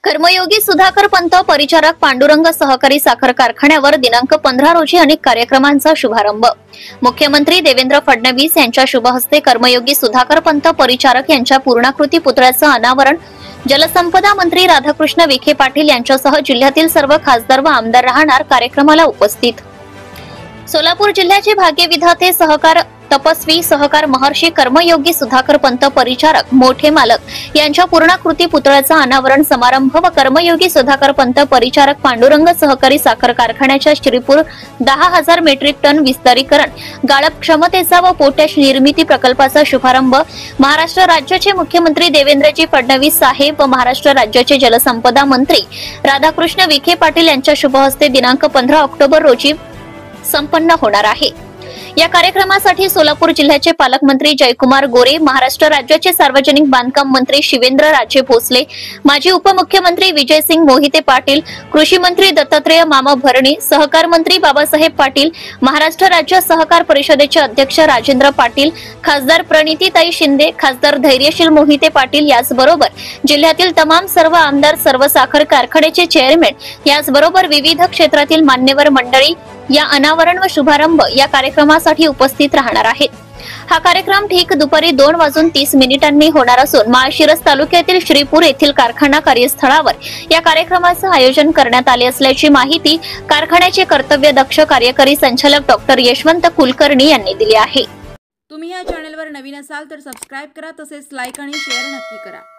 कर्मयोगी सुधाकर पंत परिचारक पांडुरंग सहकारी साखर कारखान्यावर दिनांक 15 रोजी अनेक कार्यक्रमांचा शुभारंभ। मुख्यमंत्री देवेंद्र फडणवीस यांच्या शुभ हस्ते कर्मयोगी सुधाकर पंत परिचारक यांच्या पूर्णाकृती पुतळ्याचं अनावरण, जलसंपदा मंत्री राधाकृष्ण विखे पाटील यांच्यासह जिल्ह्यातील सर्व खासदार व आमदार राहणार कार्यक्रमाला उपस्थित। सोलापूर जिल्ह्याचे भाग्यविधाते सहकार तपस्वी सहकार महर्षी कर्मयोगी सुधाकर पंत परिचारक मोठे मालक यांच्या पूर्णाकृती पुतळ्याचा अनावरण समारंभ व कर्मयोगी सुधाकर पंत परिचारक पांडुरंग सहकारी साखर कारखान्याच्या श्रीपूर 10,000 मेट्रिक टन विस्तारीकरण, गाळप क्षमतेचा व पोटॅश निर्मिती प्रकल्पाचा शुभारंभ महाराष्ट्र राज्याचे मुख्यमंत्री देवेंद्रजी फडणवीस साहेब व महाराष्ट्र राज्याचे जलसंपदा मंत्री राधाकृष्ण विखे पाटील यांच्या शुभ हस्ते दिनांक 15 ऑक्टोबर रोजी संपन्न होणार आहे। या कार्यक्रमासाठी सोलापूर जिल्ह्याचे पालकमंत्री जयकुमार गोरे, महाराष्ट्र राज्याचे सार्वजनिक बांधकाम मंत्री शिवेंद्र राजे भोसले, माजी उपमुख्यमंत्री विजयसिंग मोहिते पाटील, कृषी मंत्री दत्तात्रय मामा भरणे, सहकार मंत्री बाबासाहेब पाटील, महाराष्ट्र राज्य सहकार परिषदेचे अध्यक्ष राजेंद्र पाटील, खासदार प्रणितीताई शिंदे, खासदार धैर्यशील मोहिते पाटील याचबरोबर जिल्ह्यातील तमाम सर्व आमदार, सर्व साखर कारखान्याचे चेअरमॅन याचबरोबर विविध क्षेत्रातील मान्यवर मंडळी या अनावरण व शुभारंभ या कार्यक्रमासाठी उपस्थित राहणार आहेत। हा कार्यक्रम ठीक दुपारी 2:30 होणार असून माळशिरस तालुक्यातील श्रीपूर येथील कारखाना कार्यस्थळावर या कार्यक्रमाचे आयोजन करण्यात आले असल्याची माहिती कारखान्याचे कर्तव्यदक्ष कार्यकारी संचालक डॉक्टर यशवंत कुलकर्णी यांनी दिली आहे। तुम्ही या चॅनलवर नवीन असाल तर सबस्क्राइब करा, तसेच लाईक आणि शेअर नक्की करा।